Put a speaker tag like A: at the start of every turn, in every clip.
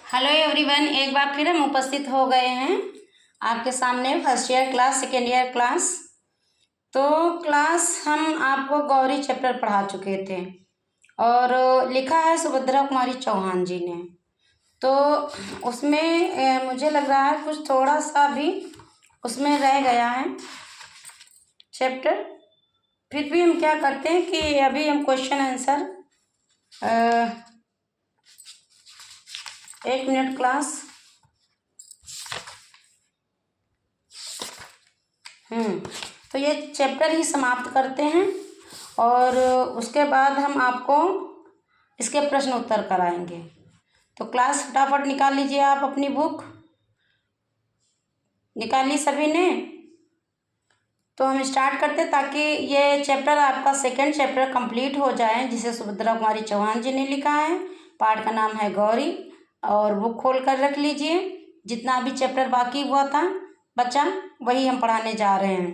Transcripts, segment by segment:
A: Hello everyone, एक बार फिर हम उपस्थित हो गए हैं आपके सामने first year class second year class. तो क्लास हम आपको गौरी चैप्टर पढ़ा चुके थे और लिखा है सुभद्रा कुमारी चौहान जी ने। तो उसमें मुझे लग रहा है कुछ थोड़ा सा भी उसमें रह गया है चैप्टर। फिर भी हम क्या करते हैं कि अभी हम क्वेश्चन आंसर 1 मिनट क्लास। तो ये चैप्टर ही समाप्त करते हैं और उसके बाद हम आपको इसके प्रश्न उत्तर कराएंगे। तो क्लास फटाफट निकाल लीजिए, आप अपनी बुक निकाल ली सभी ने। तो हम स्टार्ट करते ताकि ये चैप्टर आपका सेकंड चैप्टर कंप्लीट हो जाए, जिसे सुभद्रा कुमारी चौहान जी ने लिखा है। पाठ का नाम है गौरी और बुक खोल कर रख लीजिए। जितना भी चैप्टर बाकी हुआ था बच्चा, वही हम पढ़ाने जा रहे हैं।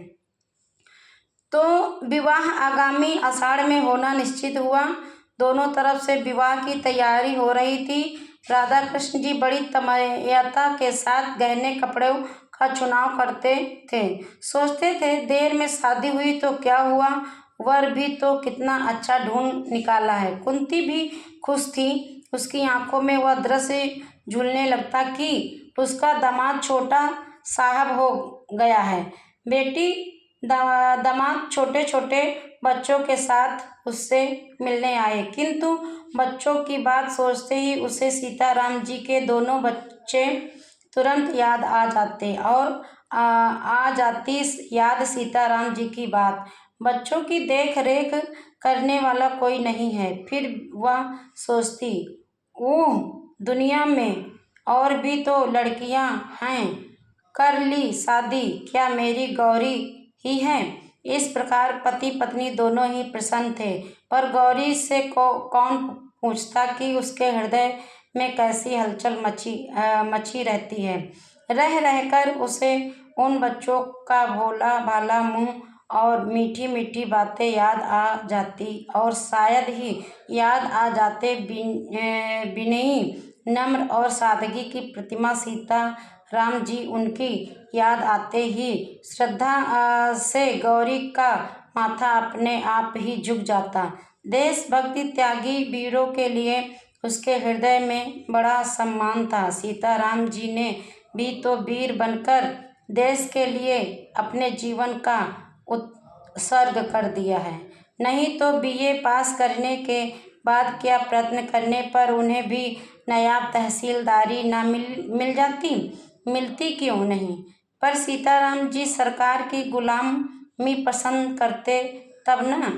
A: तो विवाह आगामी आषाढ़ में होना निश्चित हुआ। दोनों तरफ से विवाह की तैयारी हो रही थी। राधा कृष्ण जी बड़ी तन्मयता के साथ गहने कपड़ों का चुनाव करते थे। सोचते थे देर में शादी हुई तो क्या हुआ, वर भी तो कितना अच्छा ढूंढ निकाला है। कुंती भी खुश थी। उसकी आंखों में वह दृश्य झूलने लगता कि उसका दामाद छोटा साहब हो गया है। बेटी दामाद छोटे छोटे बच्चों के साथ उससे मिलने आए, किंतु बच्चों की बात सोचते ही उसे सीताराम जी के दोनों बच्चे तुरंत याद आ जाते और आ जाती याद सीताराम जी की बात। बच्चों की देख रेख करने वाला कोई नहीं है। फिर वह सोचती, ओह, दुनिया में और भी तो लड़कियां हैं, कर ली शादी, क्या मेरी गौरी ही है। इस प्रकार पति पत्नी दोनों ही प्रसन्न थे, पर गौरी से कौन पूछता कि उसके हृदय में कैसी हलचल मची रहती है। रह रहकर उसे उन बच्चों का भोला भाला मुंह और मीठी मीठी बातें याद आ जाती और शायद ही याद आ जाते विनयी नम्र और सादगी की प्रतिमा सीता राम जी। उनकी याद आते ही श्रद्धा से गौरी का माथा अपने आप ही झुक जाता। देशभक्ति त्यागी वीरों के लिए उसके हृदय में बड़ा सम्मान था। सीताराम जी ने भी तो वीर बनकर देश के लिए अपने जीवन का उत्सर्ग कर दिया है। नहीं तो बीए पास करने के बाद क्या प्रयत्न करने पर उन्हें भी नायब तहसीलदारी ना मिल जाती। मिलती क्यों नहीं, पर सीताराम जी सरकार की गुलामी पसंद करते तब ना,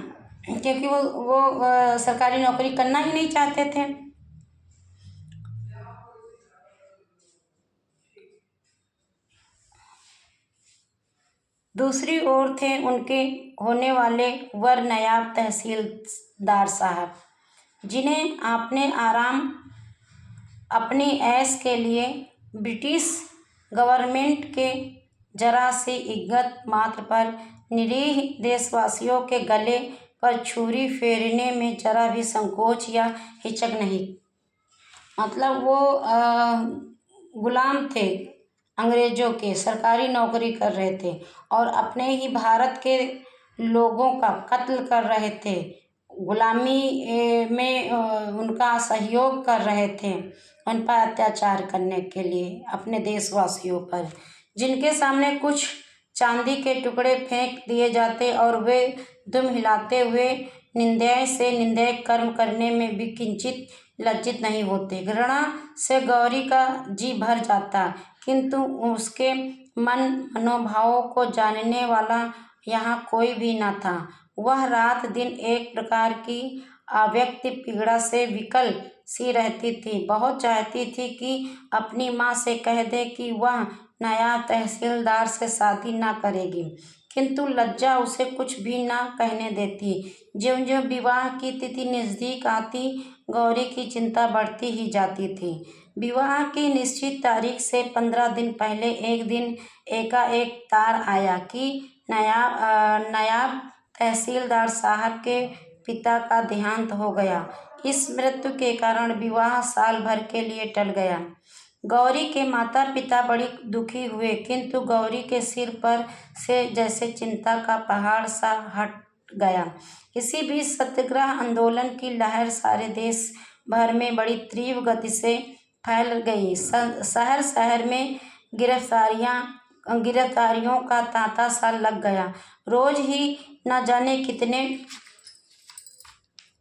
A: क्योंकि वो सरकारी नौकरी करना ही नहीं चाहते थे। दूसरी ओर थे उनके होने वाले वर नायब तहसीलदार साहब, जिन्हें अपनी ऐश के लिए ब्रिटिश गवर्नमेंट के जरा सी इज्जत मात्र पर निरीह देशवासियों के गले पर छुरी फेरने में जरा भी संकोच या हिचक नहीं। मतलब वो गुलाम थे, अंग्रेजों के, सरकारी नौकरी कर रहे थे और अपने ही भारत के लोगों का कत्ल कर रहे थे। गुलामी में उनका सहयोग कर रहे थे, उन पर अत्याचार करने के लिए अपने देशवासियों पर, जिनके सामने कुछ चांदी के टुकड़े फेंक दिए जाते और वे दुम हिलाते हुए निंदय से निंदय कर्म करने में भी किंचित लज्जित नहीं होते। घृणा से गौरी का जी भर जाता, किंतु उसके मनोभावों को जानने वाला यहाँ कोई भी न था। वह रात दिन एक प्रकार की अव्यक्त पीड़ा से विकल सी रहती थी। बहुत चाहती थी कि अपनी माँ से कह दे कि वह नायब तहसीलदार से शादी न करेगी, किंतु लज्जा उसे कुछ भी न कहने देती। ज्यों ज्यों विवाह की तिथि नज़दीक आती, गौरी की चिंता बढ़ती ही जाती थी। विवाह की निश्चित तारीख से 15 दिन पहले एक दिन एकाएक तार आया कि नायब तहसीलदार साहब के पिता का देहांत हो गया। इस मृत्यु के कारण विवाह साल भर के लिए टल गया। गौरी के माता पिता बड़ी दुखी हुए, किंतु गौरी के सिर पर से जैसे चिंता का पहाड़ सा हट गया। इसी बीच सत्याग्रह आंदोलन की लहर सारे देश भर में बड़ी तीव्र गति से फैल गई। शहर शहर में गिरफ्तारियों का तांता सा लग गया। रोज ही न जाने कितने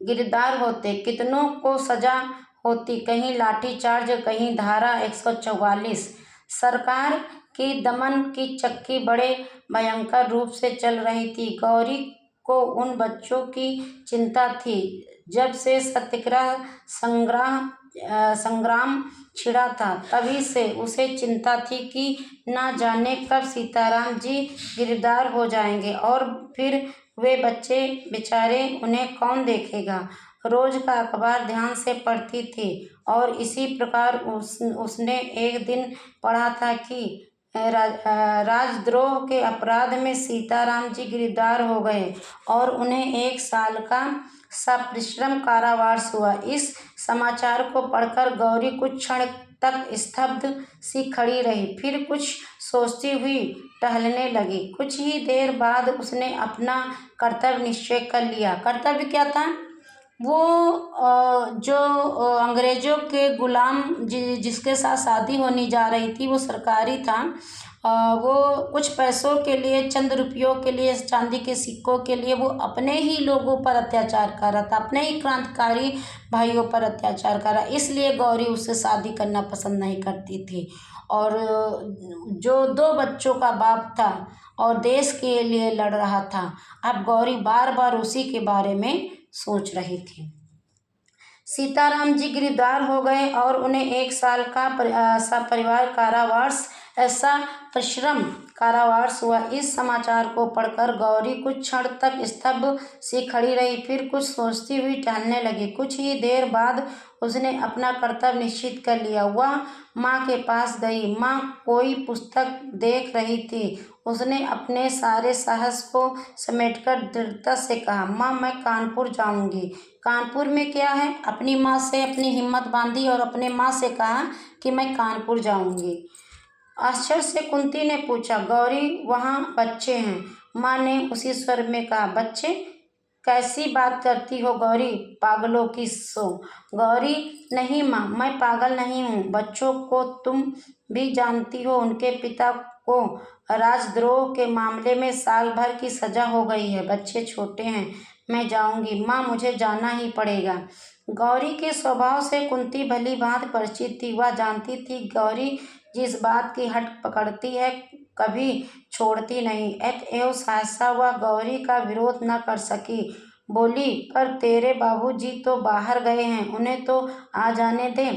A: गिरफ्तार होते, कितनों को सजा होती, कहीं लाठीचार्ज, कहीं धारा 144। सरकार की दमन की चक्की बड़े भयंकर रूप से चल रही थी। गौरी को उन बच्चों की चिंता थी। जब से सत्याग्रह संग्राम छिड़ा था, तभी से उसे चिंता थी कि न जाने कब सीताराम जी गिरफ्तार हो जाएंगे और फिर वे बच्चे बेचारे, उन्हें कौन देखेगा। रोज का अखबार ध्यान से पढ़ती थी और इसी प्रकार उसने एक दिन पढ़ा था कि राजद्रोह के अपराध में सीताराम जी गिरफ्तार हो गए और उन्हें 1 साल का सश्रम कारावास हुआ। इस समाचार को पढ़कर गौरी कुछ क्षण तक स्तब्ध सी खड़ी रही, फिर कुछ सोचती हुई टहलने लगी। कुछ ही देर बाद उसने अपना कर्तव्य निश्चय कर लिया। कर्तव्य क्या था? वो जो अंग्रेजों के गुलाम जिसके साथ शादी होने जा रही थी, वो सरकारी था। वो कुछ पैसों के लिए, चंद रुपयों के लिए, चांदी के सिक्कों के लिए वो अपने ही लोगों पर अत्याचार कर रहा था, अपने ही क्रांतिकारी भाइयों पर अत्याचार कर रहा। इसलिए गौरी उससे शादी करना पसंद नहीं करती थी। और जो 2 बच्चों का बाप था और देश के लिए लड़ रहा था, अब गौरी बार बार उसी के बारे में सोच रही थी। सीताराम जी गिरफ्तार हो गए और उन्हें 1 साल का सपरिवार कारावास, ऐसा सश्रम कारावास हुआ। इस समाचार को पढ़कर गौरी कुछ क्षण तक स्तब्ध सी खड़ी रही, फिर कुछ सोचती हुई टहलने लगी। कुछ ही देर बाद उसने अपना कर्तव्य निश्चित कर लिया। वह माँ के पास गई। माँ कोई पुस्तक देख रही थी। उसने अपने सारे साहस को समेटकर दृढ़ता से कहा, माँ, मैं कानपुर जाऊंगी। कानपुर में क्या है? अपनी माँ से अपनी हिम्मत बांधी और अपने माँ से कहा कि मैं कानपुर जाऊंगी। आश्चर्य से कुंती ने पूछा, गौरी, वहाँ बच्चे हैं? माँ ने उसी स्वर में कहा, बच्चे? कैसी बात करती हो गौरी, पागलों की सो। गौरी, नहीं माँ, मैं पागल नहीं हूँ। बच्चों को तुम भी जानती हो, उनके पिता को राजद्रोह के मामले में साल भर की सजा हो गई है। बच्चे छोटे हैं। मैं जाऊंगी माँ, मुझे जाना ही पड़ेगा। गौरी के स्वभाव से कुंती भली भांति परिचित थी। वह जानती थी गौरी जिस बात की हट पकड़ती है कभी छोड़ती नहीं। अतएव सहसा वह गौरी का विरोध न कर सकी। बोली, पर तेरे बाबूजी तो बाहर गए हैं, उन्हें तो आ जाने दे।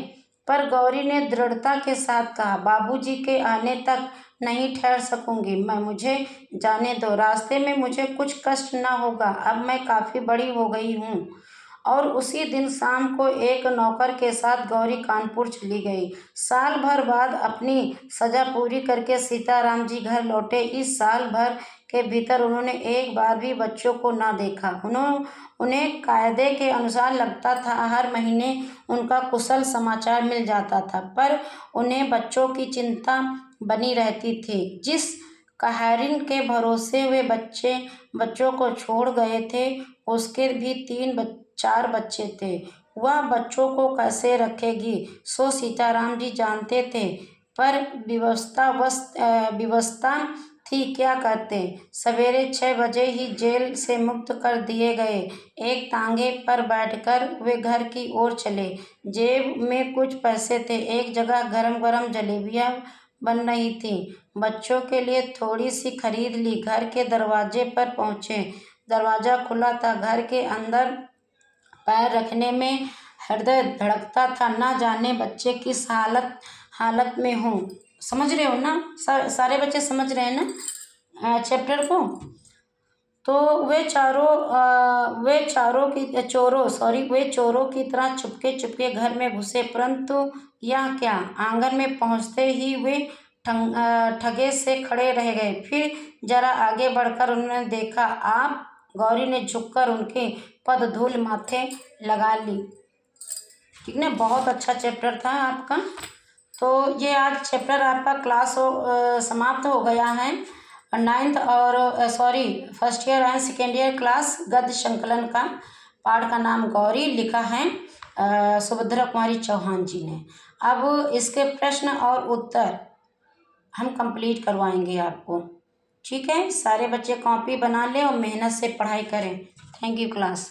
A: पर गौरी ने दृढ़ता के साथ कहा, बाबूजी के आने तक नहीं ठहर सकूंगी मैं, मुझे जाने दो। रास्ते में मुझे कुछ कष्ट न होगा, अब मैं काफी बड़ी हो गई हूँ। और उसी दिन शाम को एक नौकर के साथ गौरी कानपुर चली गई। साल भर बाद अपनी सजा पूरी करके सीताराम जी घर लौटे। इस साल भर के भीतर उन्होंने एक बार भी बच्चों को न देखा। उन्हें कायदे के अनुसार लगता था हर महीने उनका कुशल समाचार मिल जाता था, पर उन्हें बच्चों की चिंता बनी रहती थी। जिस कहारिन के भरोसे वे बच्चों को छोड़ गए थे, उसके भी 3-4 बच्चे थे। वह बच्चों को कैसे रखेगी, सो सीताराम जी जानते थे, पर विवशता थी, क्या करते। सवेरे 6 बजे ही जेल से मुक्त कर दिए गए। एक तांगे पर बैठकर वे घर की ओर चले। जेब में कुछ पैसे थे। एक जगह गरम गरम जलेबियां बन रही थी। बच्चों के लिए थोड़ी सी खरीद ली। घर के दरवाजे पर पहुंचे। दरवाजा खुला था। घर के अंदर पैर रखने में हृदय धड़कता था। न जाने बच्चे किस हालत में हों। समझ रहे हो ना? सारे बच्चे समझ रहे हैं ना चैप्टर को? तो वे चोरों की तरह चुपके चुपके घर में घुसे, परंतु यह क्या, आंगन में पहुंचते ही वे ठगे से खड़े रह गए। फिर जरा आगे बढ़कर उन्होंने देखा, आप? गौरी ने झुककर उनके पद धूल माथे लगा ली। ठीक ना, बहुत अच्छा चैप्टर था आपका। तो ये आज चैप्टर आपका क्लास समाप्त हो गया है। 9th और first year and second year class गद्य संकलन का पाठ का नाम गौरी लिखा है सुभद्रा कुमारी चौहान जी ने। अब इसके प्रश्न और उत्तर हम कंप्लीट करवाएंगे आपको। ठीक है, सारे बच्चे कॉपी बना लें और मेहनत से पढ़ाई करें। Thank you class.